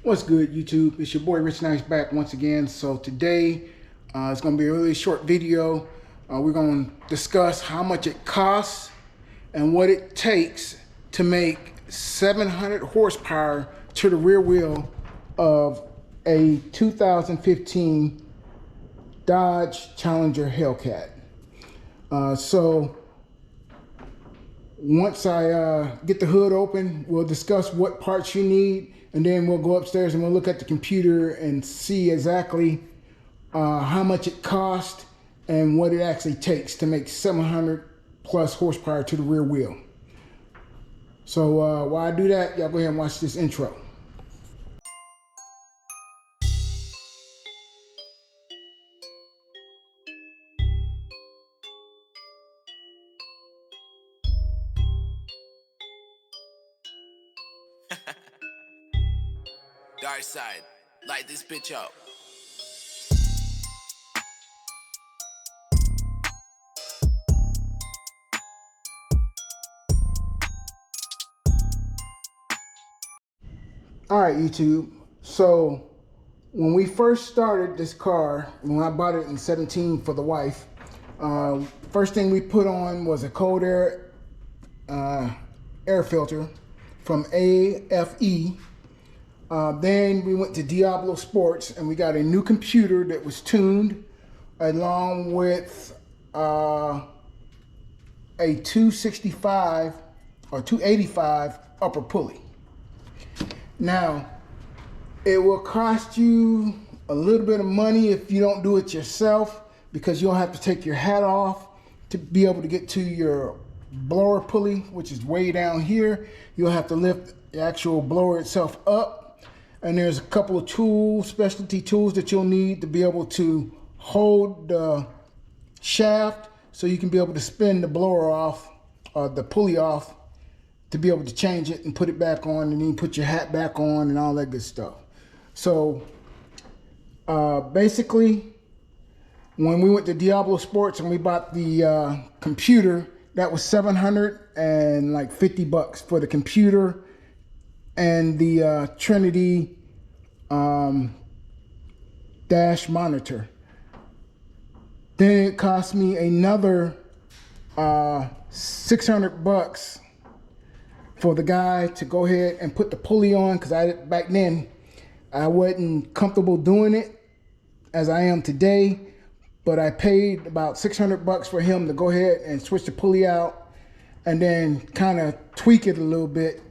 What's good, YouTube? It's your boy Rich Nice back once again. So today it's going to be a really short video. We're going to discuss how much it costs and what it takes to make 700 horsepower to the rear wheel of a 2015 Dodge Challenger Hellcat. So once I get the hood open, we'll discuss what parts you need, and then we'll go upstairs and we'll look at the computer and see exactly how much it costs and what it actually takes to make 700 plus horsepower to the rear wheel. So while I do that, y'all go ahead and watch this intro. Dark side, light this bitch up. All right, YouTube. So when we first started this car, when I bought it in 17 for the wife, first thing we put on was a cold air filter from AFE. Then we went to Diablo Sports and we got a new computer that was tuned along with a 265 or 285 upper pulley. Now, it will cost you a little bit of money if you don't do it yourself, because you'll have to take your hat off to be able to get to your blower pulley, which is way down here. You'll have to lift the actual blower itself up. And there's a couple of tools, specialty tools that you'll need to be able to hold the shaft so you can be able to spin the blower off, or the pulley off, to be able to change it and put it back on, and then put your hat back on and all that good stuff. So basically, when we went to Diablo Sports and we bought the computer, that was $750 for the computer and the Trinity dash monitor. Then it cost me another $600 for the guy to go ahead and put the pulley on, because back then I wasn't comfortable doing it as I am today, but I paid about $600 for him to go ahead and switch the pulley out and then kind of tweak it a little bit.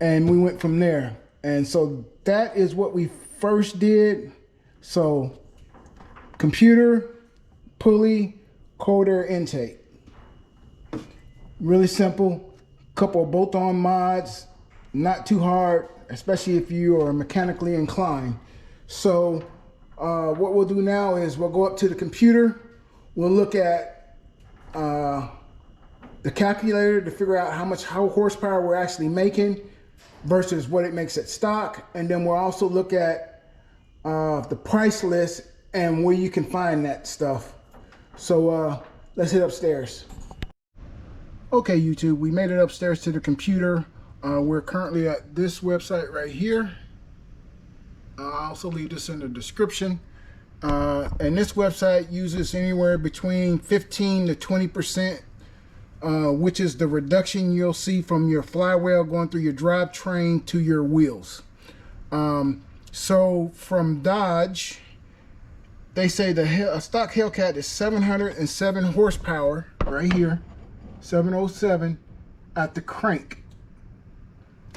And we went from there. And so that is what we first did. So computer, pulley, cold air intake. Really simple. Couple of bolt-on mods, not too hard, especially if you are mechanically inclined. So what we'll do now is we'll go up to the computer. We'll look at the calculator to figure out how horsepower we're actually making versus what it makes at stock. And then we'll also look at the price list and where you can find that stuff. So let's head upstairs. Okay, YouTube, we made it upstairs to the computer. We're currently at this website right here. I'll also leave this in the description. And this website uses anywhere between 15 to 20%, which is the reduction you'll see from your flywheel going through your drivetrain to your wheels. So from Dodge, they say a stock Hellcat is 707 horsepower right here. 707 at the crank.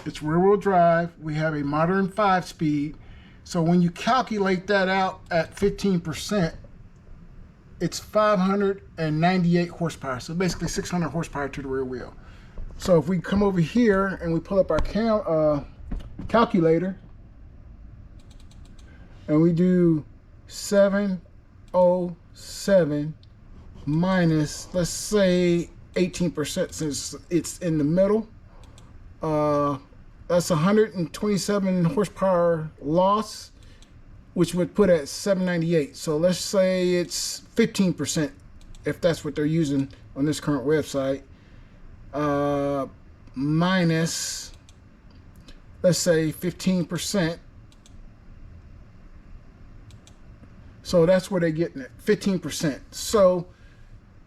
It's rear-wheel drive. We have a modern 5-speed. So when you calculate that out at 15%, it's 598 horsepower. So basically 600 horsepower to the rear wheel. So if we come over here and we pull up our calculator and we do 707 minus, let's say, 18%, since it's in the middle, that's 127 horsepower loss, which would put at 798. So let's say it's 15%, if that's what they're using on this current website, minus let's say 15%. So that's where they're getting it, 15%. So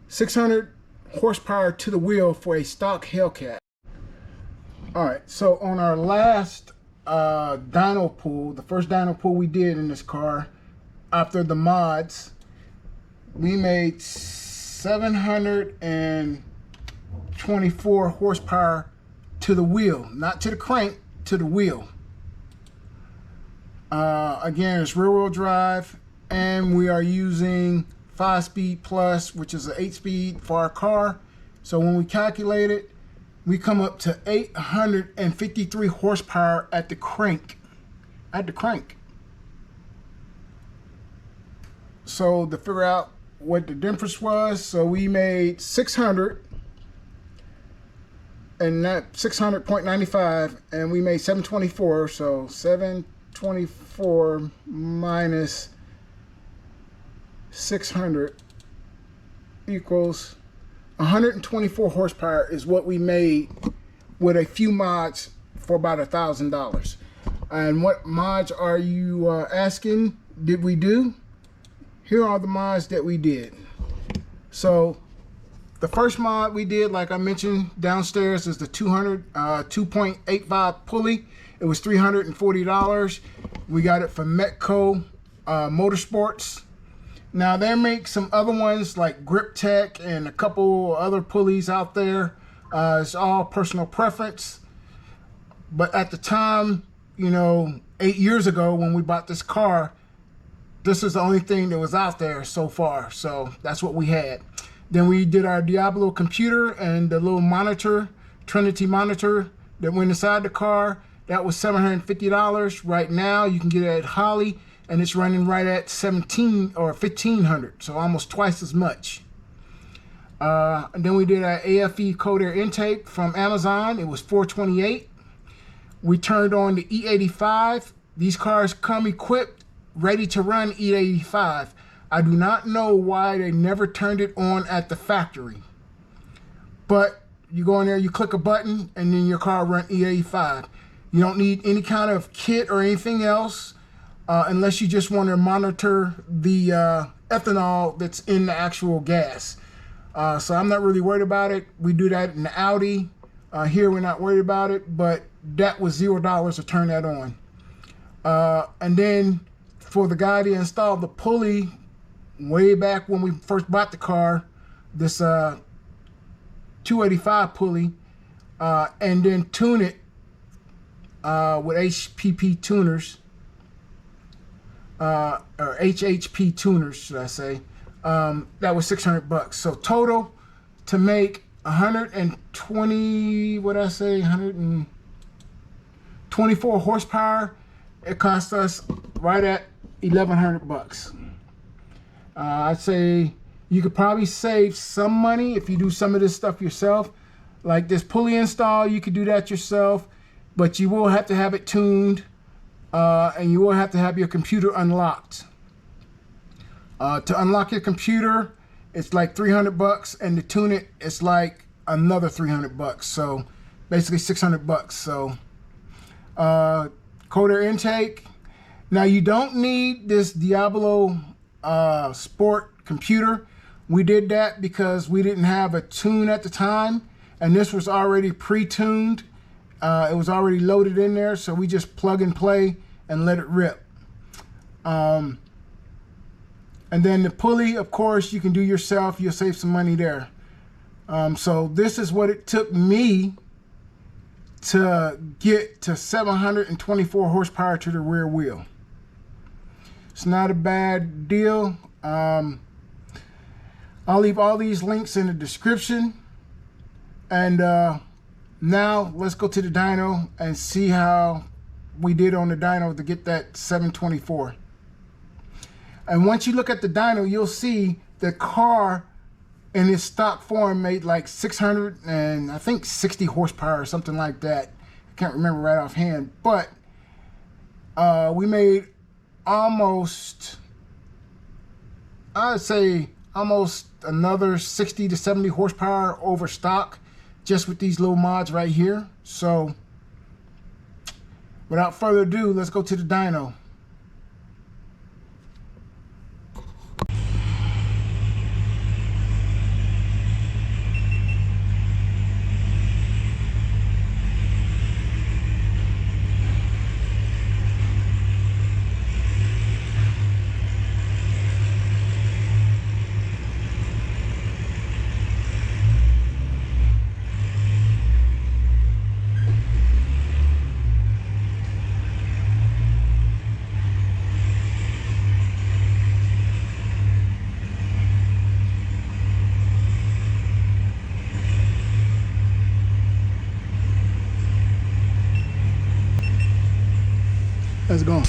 600 horsepower to the wheel for a stock Hellcat. All right, so on our last dyno pull, the first dyno pull we did in this car, after the mods, we made 724 horsepower to the wheel, not to the crank, to the wheel. Again, it's rear wheel drive, and we are using 5-speed plus, which is an 8-speed for our car. So when we calculate it, we come up to 853 horsepower at the crank. So to figure out what the difference was, so we made 600, and that 600.95, and we made 724. So 724 minus 600 equals 124 horsepower is what we made with a few mods for about $1,000. And what mods are you asking did we do? Here are the mods that we did. So the first mod we did, like I mentioned downstairs, is the 2.85 pulley. It was $340. We got it from Metco Motorsports. Now they make some other ones like Grip Tech and a couple other pulleys out there. It's all personal preference. But at the time, you know, 8 years ago when we bought this car, this is the only thing that was out there so far. So that's what we had. Then we did our Diablo computer and the little monitor, Trinity monitor that went inside the car. That was $750. Right now you can get it at Holly, and it's running right at $1,700 or $1,500, so almost twice as much. And then we did our AFE Cold Air Intake from Amazon. It was $428. We turned on the E85. These cars come equipped, ready to run E85. I do not know why they never turned it on at the factory. But you go in there, you click a button, and then your car run E85. You don't need any kind of kit or anything else. Unless you just want to monitor the ethanol that's in the actual gas. So I'm not really worried about it. We do that in the Audi. Here we're not worried about it, but that was $0 to turn that on. And then for the guy to install the pulley, way back when we first bought the car, this 285 pulley, and then tune it with HPP tuners. Or HHP tuners, should I say? That was $600. So total to make 120, what did I say? 124 horsepower. It cost us right at $1,100. I'd say you could probably save some money if you do some of this stuff yourself. Like this pulley install, you could do that yourself, but you will have to have it tuned. And you will have to have your computer unlocked. To unlock your computer, it's like $300, and to tune it, it's like another $300. So basically $600. So Cold Air Intake. Now you don't need this Diablo Sport computer. We did that because we didn't have a tune at the time, and this was already pre-tuned. It was already loaded in there, so we just plug and play and let it rip. And then the pulley, of course, you can do yourself. You'll save some money there. So this is what it took me to get to 724 horsepower to the rear wheel. It's not a bad deal. I'll leave all these links in the description. And now let's go to the dyno and see how we did on the dyno to get that 724. And once you look at the dyno, you'll see the car in its stock form made like 600 and I think 60 horsepower or something like that. I can't remember right offhand, but we made almost, I'd say almost another 60 to 70 horsepower over stock just with these little mods right here. So Without further ado, let's go to the dyno. Let's go.